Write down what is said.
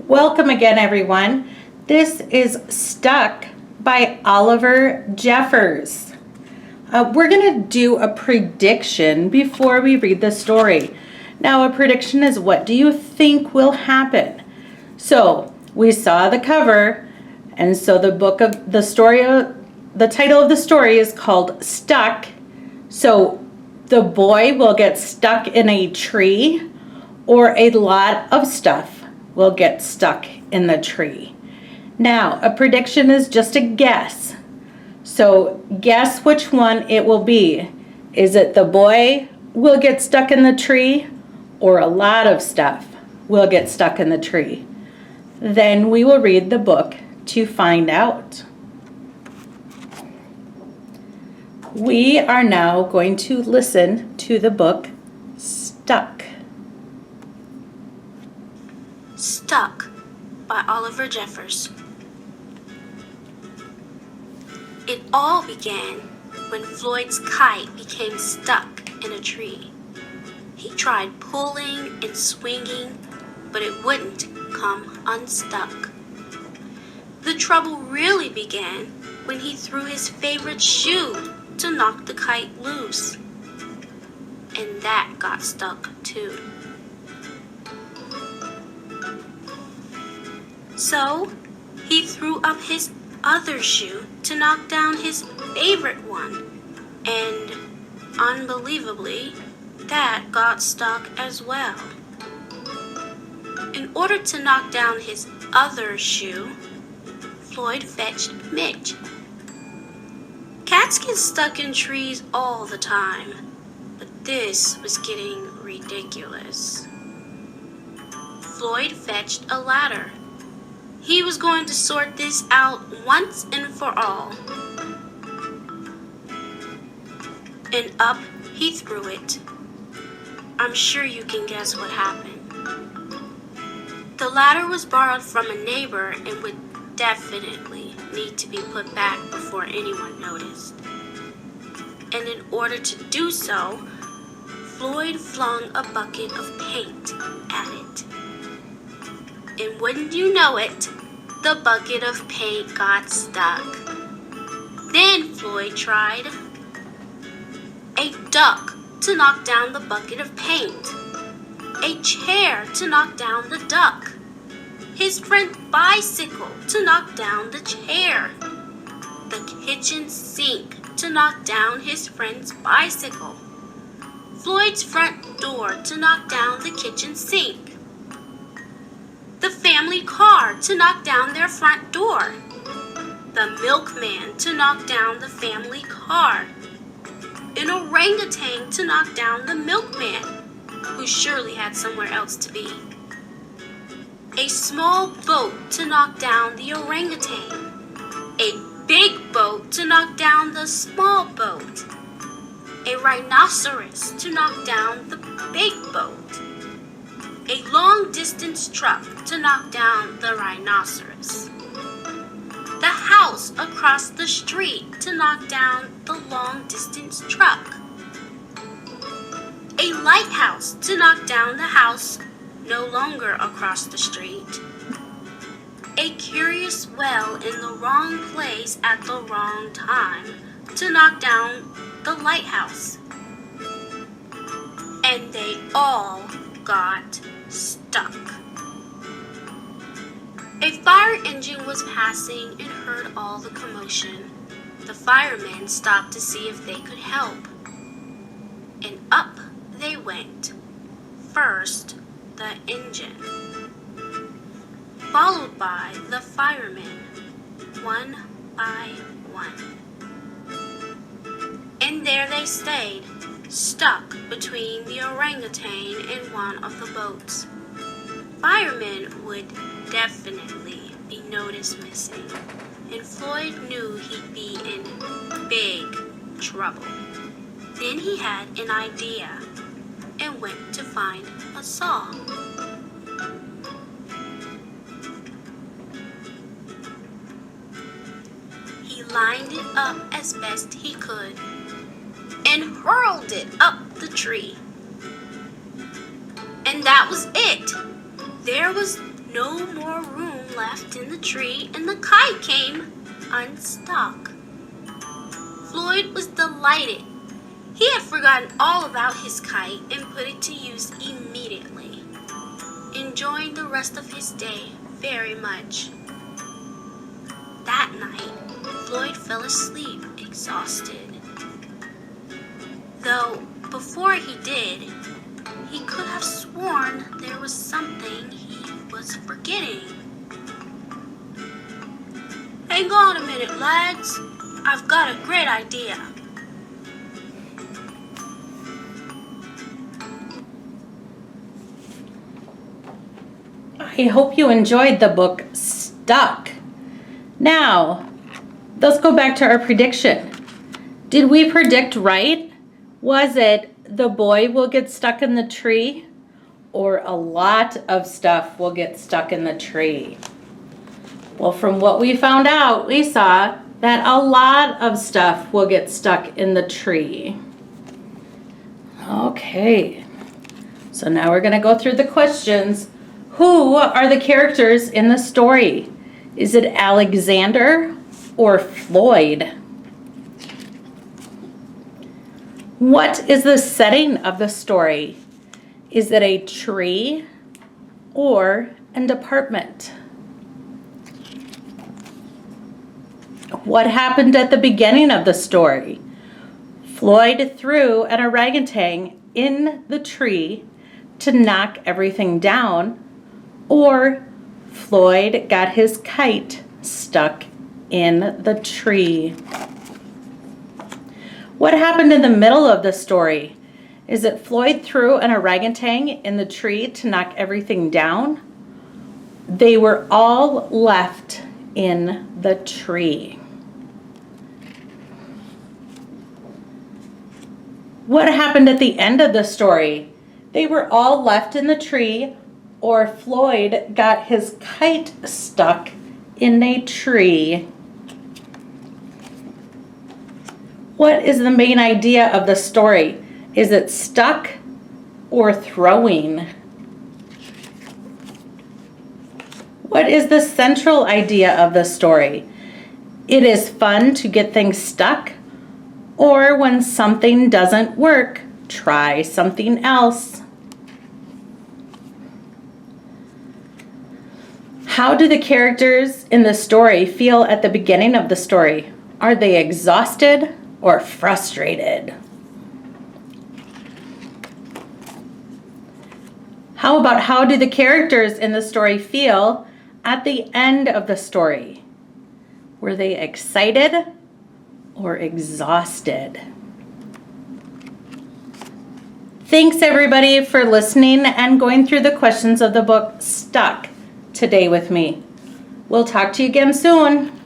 Welcome again, everyone. This is Stuck by Oliver Jeffers. We're going to do a prediction before we read the story. Now, a prediction is what do you think will happen? So, we saw the cover, and so the title of the story is called Stuck. So, the boy will get stuck in a tree, or a lot of stuff will get stuck in the tree. Now, a prediction is just a guess. So guess which one it will be. Is it the boy will get stuck in the tree, or a lot of stuff will get stuck in the tree? Then we will read the book to find out. We are now going to listen to the book Stuck. Stuck by Oliver Jeffers. It all began when Floyd's kite became stuck in a tree. He tried pulling and swinging, but it wouldn't come unstuck. The trouble really began when he threw his favorite shoe to knock the kite loose. And that got stuck too. So, he threw up his other shoe to knock down his favorite one, and unbelievably, that got stuck as well. In order to knock down his other shoe, Floyd fetched Mitch. Cats get stuck in trees all the time, but this was getting ridiculous. Floyd fetched a ladder. He was going to sort this out once and for all. And up he threw it. I'm sure you can guess what happened. The ladder was borrowed from a neighbor and would definitely need to be put back before anyone noticed. And in order to do so, Floyd flung a bucket of paint at it. And wouldn't you know it, the bucket of paint got stuck. Then Floyd tried a duck to knock down the bucket of paint, a chair to knock down the duck, his friend's bicycle to knock down the chair, the kitchen sink to knock down his friend's bicycle, Floyd's front door to knock down the kitchen sink, the family car to knock down their front door, the milkman to knock down the family car, an orangutan to knock down the milkman, who surely had somewhere else to be, a small boat to knock down the orangutan, a big boat to knock down the small boat, a rhinoceros to knock down the big boat, a long-distance truck to knock down the rhinoceros, the house across the street to knock down the long-distance truck, a lighthouse to knock down the house no longer across the street, a curious well in the wrong place at the wrong time to knock down the lighthouse. And they all got stuck. A fire engine was passing and heard all the commotion. The firemen stopped to see if they could help. And up they went. First, the engine, followed by the firemen, one by one. And there they stayed, stuck between the orangutan and one of the boats. Firemen would definitely be noticed missing, and Floyd knew he'd be in big trouble. Then he had an idea and went to find a saw. He lined it up as best he could and hurled it up the tree. And that was it. There was no more room left in the tree and the kite came unstuck. Floyd was delighted. He had forgotten all about his kite and put it to use immediately, enjoying the rest of his day very much. That night, Floyd fell asleep exhausted. Though before he did, he could have sworn there was something he was forgetting. Hang on a minute, lads. I've got a great idea. I hope you enjoyed the book Stuck. Now, let's go back to our prediction. Did we predict right? Was it the boy will get stuck in the tree, or a lot of stuff will get stuck in the tree? Well, from what we found out, we saw that a lot of stuff will get stuck in the tree. Okay, so now we're going to go through the questions. Who are the characters in the story? Is it Alexander or Floyd? What is the setting of the story? Is it a tree or an apartment? What happened at the beginning of the story? Floyd threw an orangutan in the tree to knock everything down, or Floyd got his kite stuck in the tree. What happened in the middle of the story? Is it Floyd threw an orangutan in the tree to knock everything down? They were all left in the tree. What happened at the end of the story? They were all left in the tree, or Floyd got his kite stuck in a tree. What is the main idea of the story? Is it stuck or throwing? What is the central idea of the story? It is fun to get things stuck, or when something doesn't work, try something else. How do the characters in the story feel at the beginning of the story? Are they exhausted or frustrated? How do the characters in the story feel at the end of the story? Were they excited or exhausted? Thanks everybody for listening and going through the questions of the book Stuck today with me. We'll talk to you again soon.